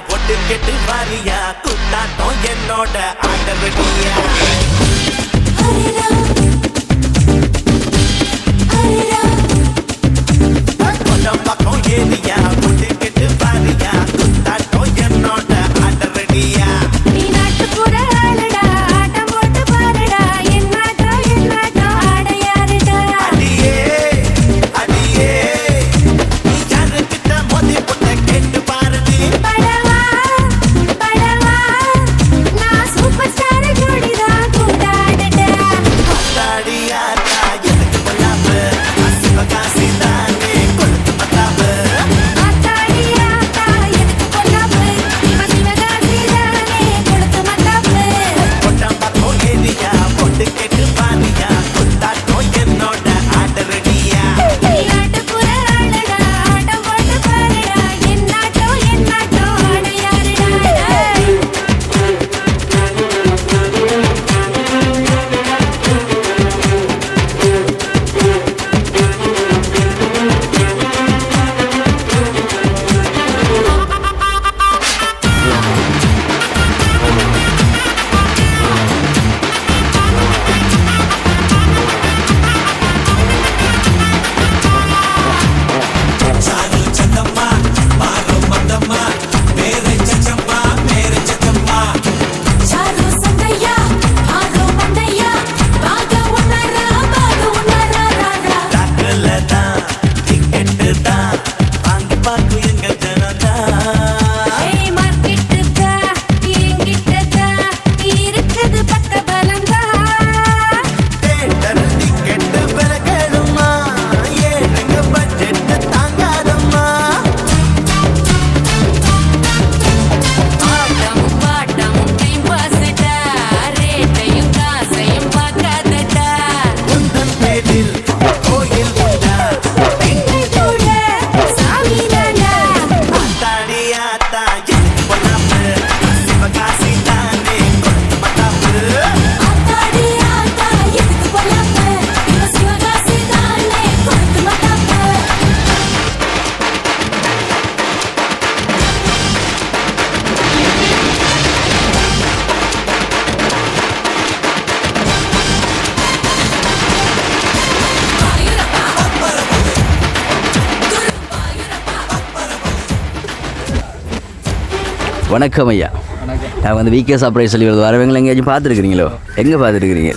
பொட்டு கெட்டு வாரியா குத்தாட்டம் என்னோட ஆட்டவடியா கொஞ்சம் பக்கம் ஏரியா பொட்டு கெட்டு வாரியா குத்தாட்டம் என்னோட ஆட்டவடியா வணக்கம் ஐயா. நான் வந்து விகே சர்ப்ரைஸ் சொல்லி வரவங்களை எங்கேயாச்சும் பார்த்துருக்குறீங்களோ? எங்கே பார்த்துருக்குறீங்க?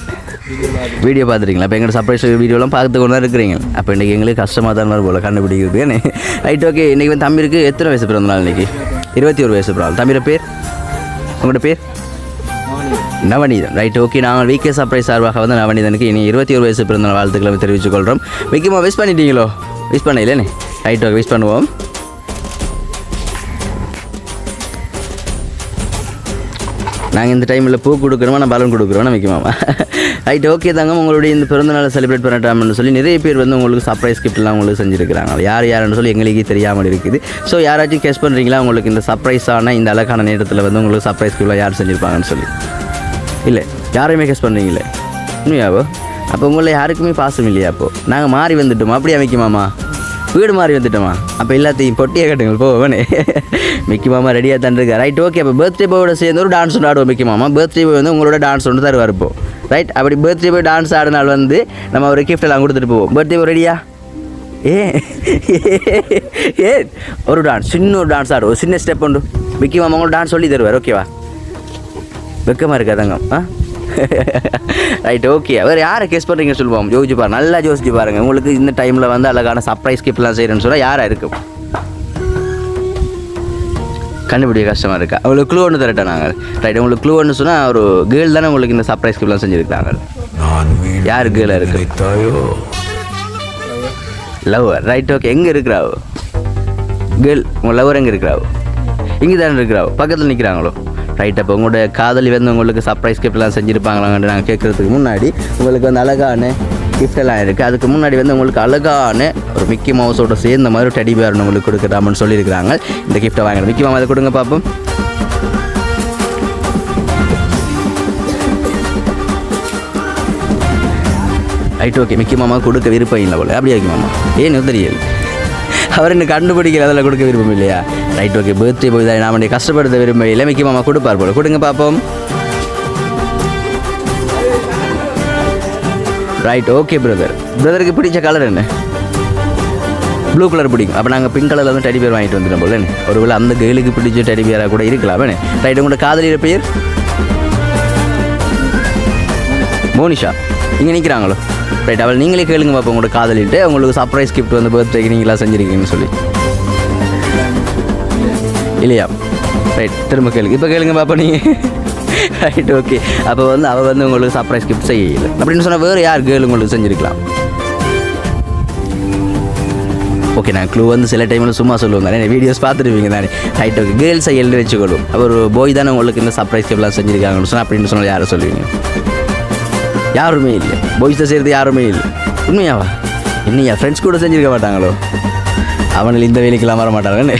வீடியோ பார்த்துருக்கீங்களா? அப்போ எங்களோட சர்ப்ரைஸ் வீடியோலாம் பார்த்து கொண்டு தான் இருக்கிறீங்க. அப்போ இன்றைக்கி எங்களுக்கு கஷ்டமாக தான் வரும் போல் கண்டுபிடிக்கிறது. ஏன்னு ரைட் ஓகே. இன்றைக்கி வந்து தம்பிருக்கு எத்தனை வயசு பிறந்த நாள்? இன்றைக்கி 21 வயசு பிறந்த. தம்பியோட பேர்? உங்களோட பேர்? நவநீதன். Right okay. நாங்கள் விகே சர்ப்ரைஸ் சார்பாக வந்து நவநீதனுக்கு இனி 21 வயசு பிறந்த நாள் வாழ்த்துக்களை தெரிவித்துக்கொள்கிறோம். விக்கிமா விஷ் பண்ணிட்டீங்களோ? விஷ் பண்ண இல்லைன்னு? ரைட் ஓகே, விஷ் பண்ணுவோம். நாங்கள் இந்த டைமில் பூ கொடுக்குறோமா நான் பலூன் கொடுக்குறோன்னா வைக்குமாமா? ரைட் ஓகே தாங்க. உங்களுடைய இந்த பிறந்தநாளை செலிப்ரேட் பண்ணட்டாம்னு சொல்லி நிறைய பேர் வந்து உங்களுக்கு சர்ப்ரைஸ் கிஃப்ட்லாம் உங்களுக்கு செஞ்சுருக்கிறாங்க. யாருன்னு சொல்லி எங்களுக்கே தெரியாமல் இருக்குது. ஸோ யாராச்சும் கெஸ் பண்ணுறீங்களா உங்களுக்கு இந்த சர்ப்ரைஸான இந்த அழகான நேரத்தில் வந்து உங்களுக்கு சர்ப்ரைஸ் கிஃப்ட்லாம் யார் செஞ்சுருப்பாங்கன்னு சொல்லி? இல்லை, யாரையுமே கெஸ் பண்ணுறீங்களே உண்மையாவோ? அப்போ உங்களை யாருக்குமே பாசம் இல்லையா? அப்போது நாங்கள் மாறி வந்துட்டோமா? அப்படியே வைக்குமாமா? வீடு மாறி வந்துட்டோமா? அப்போ எல்லாத்தையும் பொட்டியை கட்டுங்கள் போவனே. மிக்கி மாமா ரெடியாக தான் இருக்கா. Right okay. அப்போ பர்த்டே பாயோட சேர்ந்து ஒரு டான்ஸ் ஒன்று ஆடுவோம். மிக்கி மாமா பர்த்டே பாய் வந்து உங்களோட டான்ஸ் ஒன்று தருவார் இப்போ. ரைட், அப்படி பர்த்டே பாய் டான்ஸ் ஆடினால் வந்து நம்ம ஒரு கிஃப்ட் எல்லாம் கொடுத்துட்டு போவோம். பர்த்டே பாய் ரெடியா? ஏ ஒரு டான்ஸ், சின்ன ஒரு டான்ஸ் ஆடும், ஒரு சின்ன ஸ்டெப் உண்டு. மிக்கி மாமா உங்களோட டான்ஸ் சொல்லி தருவார். ஓகேவா? வெக்கமாக இருக்காதாங்க? Right okay. வேறு யாரை கெஸ் பண்ணுறீங்க சொல்லுவோம். யோசிச்சு பாருங்க, நல்லா யோசிச்சு பாருங்கள். உங்களுக்கு இந்த டைமில் வந்து அழகான சர்ப்ரைஸ் கிஃப்ட்லாம் செய்கிறேன்னு சொன்னால் யாராக இருக்கும்? கண்டுபிடிக்க கஷ்டமாக இருக்கா? உங்களுக்கு க்ளூ ஒன்று தரட்டா நாங்கள்? ரைட், உங்களுக்கு க்ளூ ஒன்று சொன்னால் ஒரு கேர்ள் தானே உங்களுக்கு இந்த சர்ப்ரைஸ் கிஃப்ட்லாம் செஞ்சுருக்காங்க. யார் கேர்ளாக இருக்கு? லவ்வர். Right okay. எங்கே இருக்கிறாவோ கேர்ள்? உங்கள் லவ்வர் எங்கே இருக்கிறாவோ? இங்கே தானே இருக்கிறாவோ? பக்கத்தில் நிற்கிறாங்களோ? ரைட். அப்போ உங்களோட காதலி வந்து உங்களுக்கு சர்ப்ரைஸ் கிஃப்ட்லாம் செஞ்சுருப்பாங்களான்னு நாங்கள் கேட்குறதுக்கு முன்னாடி உங்களுக்கு வந்து அழகான கிஃப்டெல்லாம் இருக்குது. அதுக்கு முன்னாடி வந்து உங்களுக்கு அழகான ஒரு மிக்கி மவுஸோட சேர்ந்த மாதிரி டெடி பேர் உங்களுக்கு கொடுக்குறாமன்னு சொல்லியிருக்கிறாங்க. இந்த கிஃப்ட்டை வாங்கணும். மிக்கி மாமா அதை கொடுங்க பார்ப்போம். Right okay. மிக்கி மாமா கொடுக்க விருப்பம் இல்லை போல. அப்படியே வைக்க மாமா? ஏன்னு தெரியல. அவர் இன்னும் கண்டுபிடிக்கல, அதில் கொடுக்க விரும்பம் இல்லையா? ரைட் ஓகே, பர்த்டே போய் தான் நாம் கஷ்டப்படுத்த விரும்ப இல்லை. மிக்கி மாமா கொடுப்பார் போல, கொடுங்க பார்ப்போம். Right okay brother. பிரதருக்கு பிடிச்ச கலர் என்ன? ப்ளூ கலர் பிடிக்கும். அப்போ நாங்கள் பிங்க் கலரில் வந்து டெடி பேர் வாங்கிட்டு வந்துட்டோம் போல. ஒரு வேளை அந்த கேர்ளுக்கு பிடிச்ச டெடி பேராக கூட இருக்கலாம். ரைட், உங்களோட காதலியோட பெயர்? மோனிஷா. இங்கே நிற்கிறாங்களோ? ரைட், அவள் நீங்களே கேளுங்க பார்ப்போம் உங்களோட காதலிட்டு உங்களுக்கு சர்ப்ரைஸ் கிஃப்ட் வந்து பர்த்டேக்கு நீங்களா செஞ்சுருக்கீங்கன்னு சொல்லி. இல்லையா? ரைட், திரும்ப கேளுங்க. இப்போ கேளுங்க பார்ப்போம் நீங்கள். Right okay. அப்போ வந்து அவள் வந்து உங்களுக்கு சர்ப்ரைஸ் கிஃப்ட் செய்யலை அப்படின்னு சொன்னால் வேறு யார் கேர்ள் உங்களுக்கு செஞ்சுருக்கலாம்? ஓகே, நான் க்ளூ வந்து சில டைமில் சும்மா சொல்லுவோம் தானே, வீடியோஸ் பார்த்துருவீங்க தானே. ரைட் ஓகே, கேர்ள்ஸை எழுதி வச்சுக்கொள்ளும். அவர் பாய் தானே உங்களுக்கு இந்த சர்ப்ரைஸ் கிஃப்ட்லாம் செஞ்சுருக்காங்கன்னு சொன்னால் அப்படின்னு சொன்னால் யாரை சொல்லுவீங்க? யாருமே இல்லை. பாய்ஸை செய்கிறது யாருமே இல்லை. உண்மையாவா? இன்னையா ஃப்ரெண்ட்ஸ் கூட செஞ்சுருக்க மாட்டாங்களோ? அவனில் இந்த வேலைக்கெல்லாம் வர மாட்டாங்கன்னு.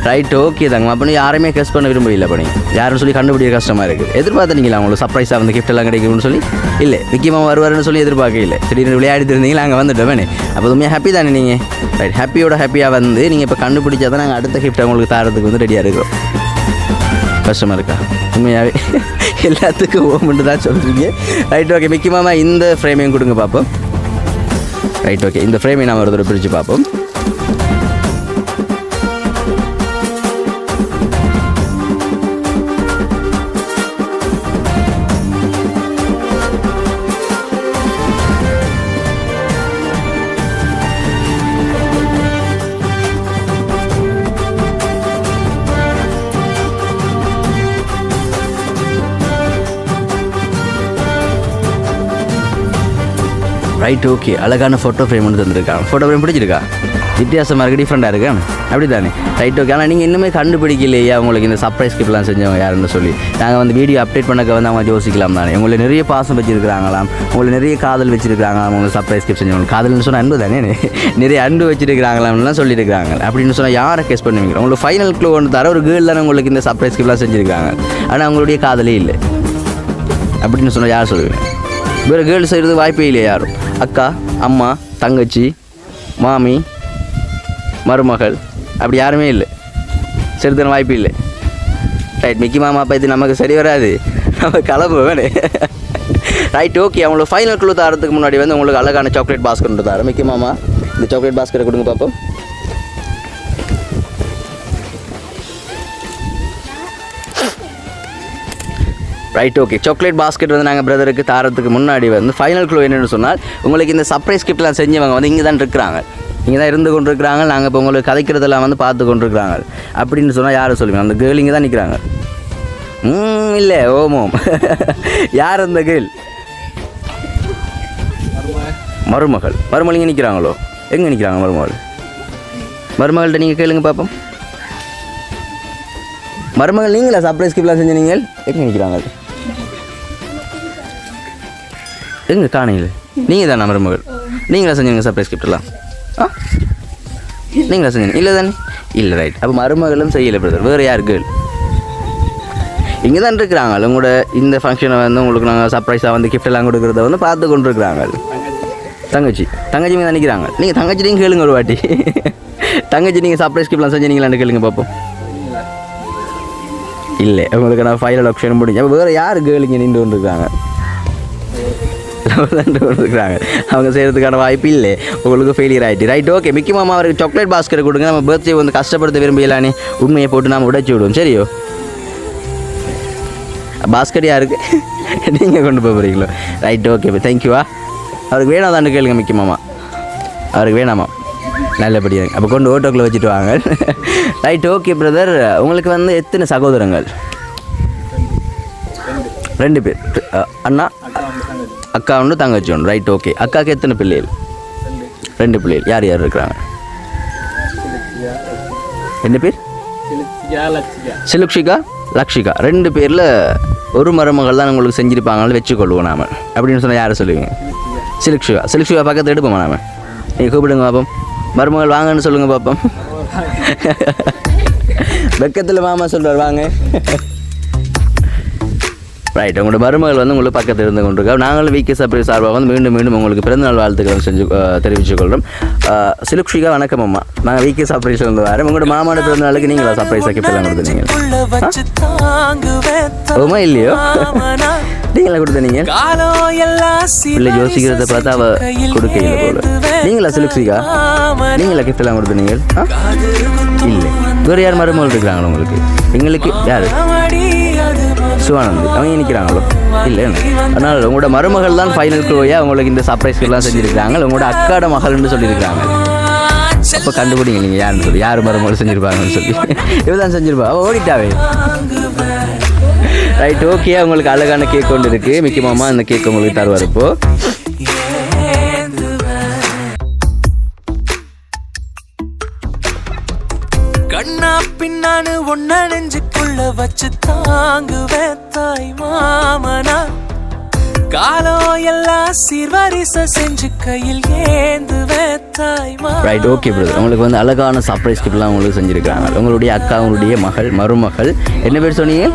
ரைட் ஓகே தாங்க. அப்போ யாருமே கெஸ் பண்ண விரும்ப இல்லை. பண்ணி யாருன்னு சொல்லி கண்டுபிடிக்க கஷ்டமாக இருக்குது. எதிர்பார்த்தீங்களா அவங்களுக்கு சர்ப்ரைஸாக வந்து கிஃப்ட் எல்லாம் கிடைக்கும்னு சொல்லி? இல்லை, முக்கியமாக வருவாருன்னு சொல்லி எதிர்பார்க்க இல்லை. திடீர்னு விளையாடி இருந்தீங்களா, அங்கே வந்துட்டோமே. அப்போ உண்மையாக ஹாப்பி தானே நீங்கள்? ரைட், ஹாப்பியாக வந்து நீங்கள் இப்போ கண்டுபிடிச்சா தான் நாங்கள் அடுத்த கிஃப்ட் உங்களுக்கு தரத்துக்கு வந்து ரெடியாக இருக்கிறோம். கஷ்டமாக இருக்கா? உண்மையாகவே எல்லாத்துக்கும் ஓமெண்ட்டு தான் சொல்கிறீங்க. ரைட் ஓகே, முக்கியமாக இந்த ஃப்ரேமையும் கொடுங்க பார்ப்போம். ரைட் ஓகே, இந்த ஃப்ரேமை நாம் ஒரு தடவை பிரித்து பார்ப்போம். ரைட் ஓகே, அழகான ஃபோட்டோ ஃப்ரேம் ஒன்று தந்துருக்காங்க. ஃபோட்டோ ஃப்ரேம் பிடிச்சிருக்கா? வித்தியாசமாக இருக்குது, டிஃப்ரெண்ட்டாக இருக்கு, அப்படி தானே? Right okay. ஆனால் நீங்கள் இன்னுமே கண்டுபிடிக்கலையா உங்களுக்கு இந்த சர்ப்ரைஸ் கிஃப்ட்லாம் செஞ்சவங்க யாருன்னு சொல்லி? நாங்கள் வந்து வீடியோ அப்டேட் பண்ணக்க வந்து அவங்க யோசிக்கலாம் தானே. உங்களை நிறைய பாசம் வச்சுருக்கிறாங்களாம், உங்களை நிறைய காதல் வச்சுருக்காங்களாம். அவங்க சர்ப்ரைஸ் கிஃப்ட் செஞ்சவங்க காதல்னு சொன்னால் அன்பு தானே, நிறைய அன்பு வச்சுருக்கிறாங்களாம்லாம் சொல்லியிருக்காங்க. அப்படின்னு சொன்னால் யாரை கெஸ் பண்ணுவீங்க? உங்களுக்கு ஃபைனல் க்ளூ ஒன்று தர ஒரு கேர்ள் தானே உங்களுக்கு இந்த சர்ப்ரைஸ் கிஃப்ட்லாம் செஞ்சுருக்காங்க. ஆனால் அவங்களுடைய காதலே இல்லை அப்படின்னு சொன்னால் யார் சொல்லுவேன்? வேறு கேர்ள் செய்கிறது வாய்ப்பே இல்லை யாரும். அக்கா, அம்மா, தங்கச்சி, மாமி, மருமகள், அப்படி யாருமே இல்லை. சிறுதன வாய்ப்பு இல்லை. ரைட், மிக்கி மாமா பற்றி நமக்கு சரி வராது, நம்ம கிளம்பு வேணே. ரைட் ஓகே, அவங்களுக்கு ஃபைனல் குழு தரத்துக்கு முன்னாடி வந்து உங்களுக்கு அழகான சாக்லேட் பாஸ்கெட் தரேன். மிக்கி மாமா இந்த சாக்லேட் பாஸ்கெட்டை கொடுங்க பார்ப்போம். ரைட் ஓகே, சாக்லேட் பாஸ்கெட் வந்து நாங்கள் பிரதருக்கு தாரத்துக்கு முன்னாடி வந்து ஃபைனல் க்ளூ என்னென்னு சொன்னால் உங்களுக்கு இந்த சர்ப்ரைஸ் கிஃப்ட்லாம் செஞ்சவங்க வந்து இங்கே தான் இருக்கிறாங்க, இங்கே தான் இருந்து கொண்டு இருக்கிறாங்க. நாங்கள் இப்போ உங்களுக்கு கதைக்கிறதெல்லாம் வந்து பார்த்து கொண்டு இருக்கிறாங்க அப்படின்னு சொன்னால் யாரும் சொல்லுவீங்க? அந்த கேர்ள் இங்கே தான் நிற்கிறாங்க. இல்லை, ஓமோம். யார் அந்த கேர்ள்? மருமகள். மருமகள் இங்கே நிற்கிறாங்களோ? எங்கே நிற்கிறாங்க மருமகள்? மருமகள்கிட்ட நீங்கள் கேளுங்க பார்ப்போம். மருமகள் நீங்களா சர்ப்ரைஸ் கிஃப்ட்லாம் செஞ்ச? நீங்கள் எங்கே நிற்கிறாங்க? எங்கே காணையில்? நீங்கள் தானே மருமகள்? நீங்களா செஞ்சீங்க சர்ப்ரைஸ் கிஃப்ட்லாம்? நீங்களா செஞ்சீங்க? இல்லை தானே? இல்லை. ரைட், அப்போ மருமகளும் செய்யலை பிரதர். வேறு யார் கேர்ள்? இங்கே தான் இருக்கிறாங்க. உங்களோட இந்த ஃபங்க்ஷனை வந்து உங்களுக்கு நாங்கள் சர்ப்ரைஸாக வந்து கிஃப்டெல்லாம் கொடுக்குறத வந்து பார்த்து கொண்டு இருக்கிறாங்க. தங்கச்சி. தங்கச்சி இங்கே தான் நிற்கிறாங்க. நீங்கள் தங்கச்சி நீங்கள் கேளுங்க ஒரு வாட்டி. தங்கச்சி நீங்கள் சர்ப்ரைஸ் கிஃப்ட்லாம் செஞ்சீங்களான்னு கேளுங்க பார்ப்போம். இல்லை, உங்களுக்கு நான் ஃபைனல் ஆப்ஷன் முடிஞ்சு. அப்போ வேறு யார் கேர்ள் இங்கே நின்று கொண்டு இருக்காங்க? இருக்கிறாங்க. அவங்க செய்கிறதுக்கான வாய்ப்பு இல்லை. உங்களுக்கு ஃபெயிலியர் ஆகிட்டு. ரைட் ஓகே, மிக்கி மாமா அவருக்கு சாக்லேட் பாஸ்கெட் கொடுங்க. நம்ம பர்த்டே வந்து கஷ்டப்படுத்த விரும்பலானே உண்மையை போட்டு நாம் உடைச்சி விடுவோம். சரியோ? பாஸ்கெட் யாருக்கு? நீங்கள் கொண்டு போய் போகிறீங்களோ? ரைட் ஓகே, தேங்க்யூவா. அவருக்கு வேணாதான்னு கேளுங்க மிக்கி மாமா. அவருக்கு வேணாமா? நல்லபடியாக அப்போ கொண்டு ஓட்டோக்குள்ளே வச்சுட்டு வாங்க. Right okay brother. உங்களுக்கு வந்து எத்தனை சகோதரங்கள்? 2 பேர். அண்ணா, அக்கா ஒன்று, தங்கச்சி ஒன்று. Right okay. அக்காவுக்கு எத்தனை பிள்ளைகள்? 2 பிள்ளைகள். யார் யார் இருக்கிறாங்க? 2 பேர். சிலுக்ஷிகா, லக்ஷிகா. 2 பேரில் ஒரு மருமகள் தான் உங்களுக்கு செஞ்சுருப்பாங்கன்னு வச்சுக்கொள்வோம் நாம். அப்படின்னு சொன்னால் யாரை சொல்லுவீங்க? சிலுக்ஷிகா. சிலுக்ஷிகா பக்கத்தில் எடுப்போமா நாம்? நீங்கள் கூப்பிடுங்க பார்ப்போம். மருமகள் வாங்கன்னு சொல்லுங்கள் பார்ப்போம். வெக்கத்தில் மாமா சொல்கிறார் வாங்க. ரைட், உங்களோட மருமகள் வந்து உங்களுக்கு பக்கத்தில் இருந்து கொண்டிருக்கோம். நாங்களும் விகே சர்ப்ரைஸ் சார்பாக வந்து மீண்டும் மீண்டும் உங்களுக்கு பிறந்தநாள் வாழ்த்துக்களை தெரிவித்துக் கொள்கிறோம். சிலுக்ஷிகா வணக்கம் அம்மா, நாங்கள் விகே சர்ப்ரைஸ் வந்து வரேன். உங்களோட மாமாவோட பிறந்தநாளுக்கு நீங்களா சர்ப்ரைஸாக கிஃப்ட்லாம் கொடுத்தீங்க? ஓமா இல்லையோ, நீங்களா கொடுத்தீங்க? இல்லை யோசிக்கிறத பார்த்தா அவ கொடுக்கல போல. நீங்களா சிலுக்ஷிகா, நீங்களா கிஃப்ட்லாம் கொடுத்தீங்க? இல்லை, வேறு யார் மருமகள் இருக்கிறாங்களா உங்களுக்கு? எங்களுக்கு யார்? சிவானந்த், அவங்க நிற்கிறாங்களோ? இல்லை, அதனால் உங்களோட மருமகள் தான் ஃபைனல் க்ளோயா உங்களுக்கு இந்த சர்ப்ரைஸ்கெல்லாம் செஞ்சுருக்காங்க. உங்களோட அக்காட மகள்னு சொல்லியிருக்காங்க. அப்போ கண்டுபிடிங்க நீங்கள் யாருன்னு சொல்லி, யார் மருமகள் செஞ்சுருப்பாங்கன்னு சொல்லி. இவதான் செஞ்சுருப்பா, அவள் ஓடிட்டாவே. Right, okay. உங்களுக்கு அழகான கேக் கொண்டு இருக்குது. மிக்கி மாமா அந்த கேக் உங்களுக்கு தருவார். இப்போ கண்ணா பின்னானு ஒன்ன நெஞ்சுக்குள்ள வச்சு தாங்குவேன் தாய் மாமனா. காலம் எல்லாம் சீர்வரிசை செஞ்சு கையில் ஏந்துவேன் தாய் மாமனா. Right, okay brother. உங்களுக்கு வந்து அழகான சர்ப்ரைஸ் கிஃப்ட்லாம் உங்களுக்கு செஞ்சுருக்காங்க. உங்களுடைய அக்கா, உங்களுடைய மகள், மருமகள், என்ன பேர் சொன்னீங்க?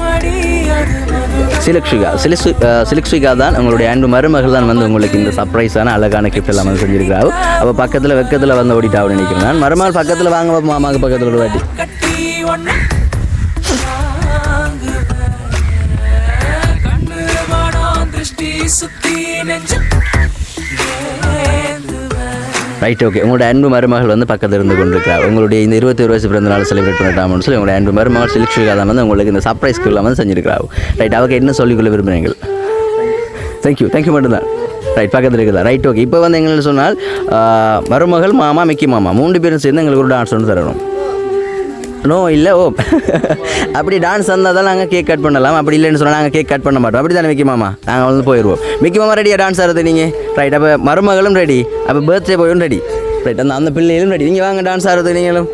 சிலுக்ஷிகா தான் உங்களுடைய அன்பு மருமகள் தான் வந்து உங்களுக்கு இந்த சர்ப்ரைஸான அழகான கிஃப்ட் எல்லாம் வந்து செஞ்சிருக்கிறாரு. அப்போ பக்கத்தில் வெக்கத்தில் வந்து ஓடிட்டாவும் நினைக்கிறேன் நான். மருமகள் பக்கத்தில் வாங்க, மாமாவுக்கு பக்கத்தில் ஒரு வாட்டி. Right, okay. உங்களோட அன்பு மருமகள் வந்து பக்கத்தில் இருந்து கொண்டிருக்கிறார். உங்களுடைய இந்த 21 வயசு பிறந்த நாள் செலிப்ரேட் பண்ணிட்டாமன்னு சொல்லி உங்களோட அன்பு மருமகள் சிலுக்ஷிகா தான் வந்து உங்களுக்கு இந்த சர்ப்ரைஸ்க்குள்ள வந்து செஞ்சிருக்கிறாரு. ரைட், அவருக்கு என்ன சொல்லிக்கொள்ள விரும்புகிறீர்கள்? தேங்க்யூ மட்டும்தான். ரைட், பக்கத்தில் இருக்குதா? Right, okay. இப்போ வந்து எங்களுக்கு சொன்னால் மருமகள், மாமா, மிக்கி மாமா 3 பேரும் சேர்ந்து எங்களுக்கு ஒரு டான்ஸ் ஒன்று தரணும். நோ இல்லை, ஓ அப்படி டான்ஸ் வந்தால் தான் நாங்கள் கேக் கட் பண்ணலாம். அப்படி இல்லைன்னு சொன்னால் நாங்கள் கேக் கட் பண்ண மாட்டோம். அப்படி தானே மிக்கி மாமா? நாங்கள் வந்து போயிடுவோம். மிக்கி மாமா ரெடியாக டான்ஸ் ஆடுறது நீங்கள்? ரைட், அப்போ மருமகளும் ரெடி, அப்போ பர்த்டே போயும் ரெடி. ரைட், அந்த பிள்ளைகளும் ரெடி. நீங்கள் வாங்க டான்ஸ் ஆடுறது நீங்களும்.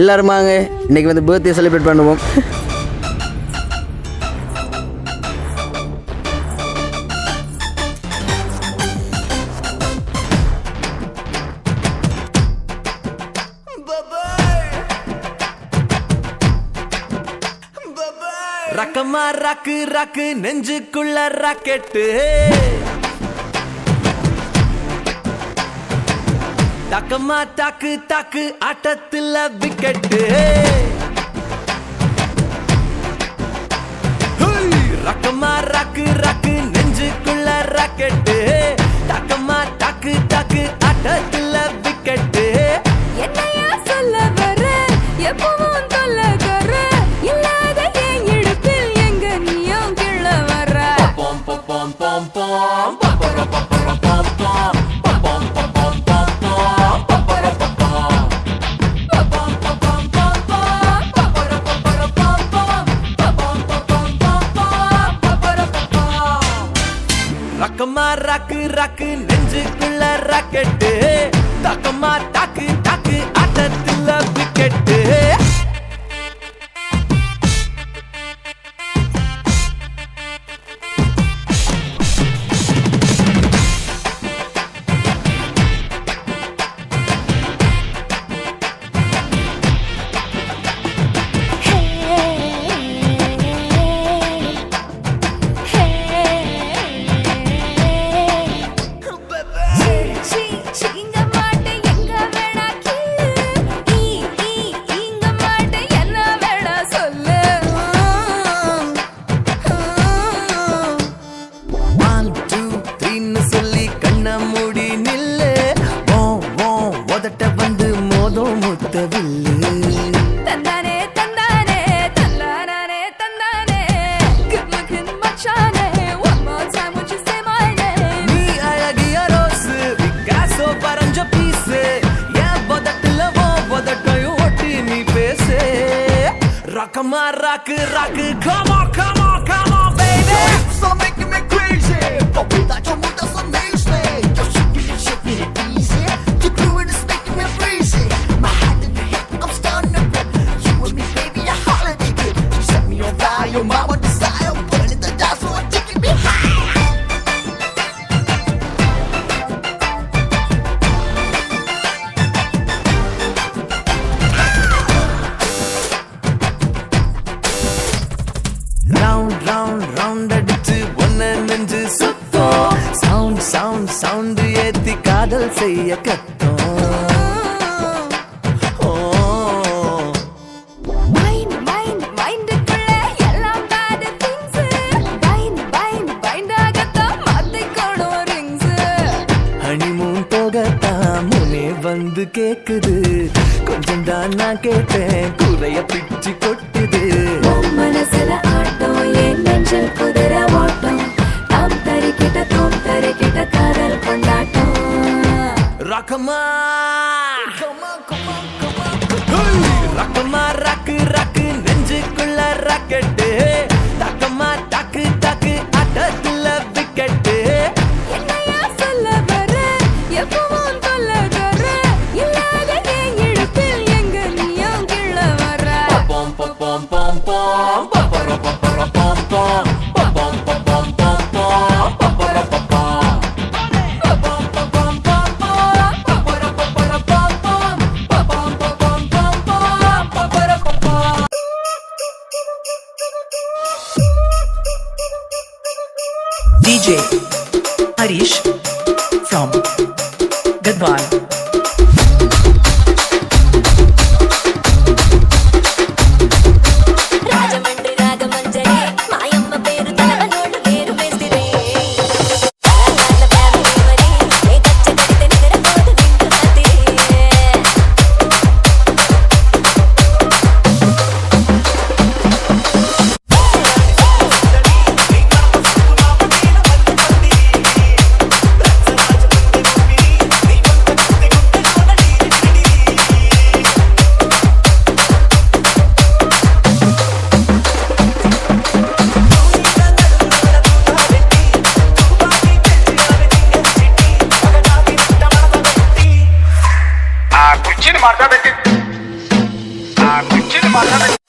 எல்லாரும் வாங்க, இன்றைக்கி வந்து பர்த்டே செலிப்ரேட் பண்ணுவோம். ரக்கமா ராக்கு ராக்கு நெஞ்சுக்குள்ள ராக்கெட்டு, தக்கமா தாக்கு தாக்கு ஆட்டத்துல விக்கெட்டு. ரக்கமா ராக்கு ராக்கு நெஞ்சுக்குள்ள ராக்கெட்டு, தக்கமா தாக்கு தாக்கு ஆட்டத்துல விக்கெட்டு. என்னையா சொல்ல வர, எப்பவும் தொல்லகர, இல்லாத என் இடுப்பில் எங்க நீயும் கிள்ள வர. பொம் பொம் பொம் பொம் பொம் பப்பர பப்பர பொம் பொம் பொம் பொம் பொம் பொம் பொம் பப்பர பப்பம் பப்பம் பப்பம் பப்பம் பப்பர பப்பர பொம் பொம் பப்பம் பப்பம் பப்பம் பப்பர பப்பம். ரக்கமா ராக்கு ராக்கு நெஞ்சுக்குள்ள ராக்கெட்டு, தக்கமா தாக்கு தாக்கு ஆட்டத்துல விக்கெட்டு. இங்க மாட்ட எங்க வேணா கிள்ளு, இங்க மாட்ட என்ன வேணா சொல்லு. 1 2 3 சொல்லி கண்ண மூடி நில்லு, உதட்ட வந்து மோதும் முத்தவில்லு. தந்தானே தந்தானே தந்தானே தந்தானே, good looking மச்சானே, one more time would you say my name. நீ அழகிய ரோஸு, பிக்காசோ பறஞ்ச பீஸு, என் உதட்டுல உதட்டையும் ஒட்டி நீ பேசு. ரக்கமா ராக்கு ராக்கு, come on come on come on baby. So making me crazy, but without your mood that's amazing. You're shaking it easy. You do it, it's making me crazy. My hand in the hip, I'm starting to grip. You and me, baby, a holiday trip. You set me on fire, your mama desire. Burning the dance floor, taking me high. காதல் செய்ய கத்தோம். Mind, mind, mindக்குள்ள எல்லாம் bad things. Bind, bind, bind ஆகத்தான் மாத்திக்கணும் rings. Honeymoon போகத்தான் முனே வந்து கேக்குது. கொஞ்சம் தான் நான் கேட்டேன், குறைய பிச்சு கொட்டுது. உன் மனசுல ஆட்டம், என் நெஞ்சில் குதிரை ஓட்டம். தாம் தரிக்கிட்ட காதல் கொண்டாட்டம். ரக்கமா ரக்கமா ராக்கு ராக்கு நெஞ்சுக்குள்ள ராக்கெட்டு. தக்கமா டாக்கு டாக்கு ஆட்டத்துல விக்கெட்டு. என்னையா சொல்ல வர, எப்பவும் சொல்ல வர. இல்லாத என் இழுப்பில் எங்க நீயும் கிள்ள வர. Pom pom pom pom pom, papara papara pom pom, pom pom pom pom pom, papara pom. Pom pom pom pom pom, papara papara pom pom, pom pom pom pom pom, papara pom. DJ Harish from Gadwal. Rajahmundry Ragamanjari మాయమ్మ పేరు తలవనోడు వేరు వేసిరే. Telangana family మరి ఏ గచ్చ కడితే నిద్రపోదు నిండు సతి. కుర్చీని మాట్లాడబెట్టి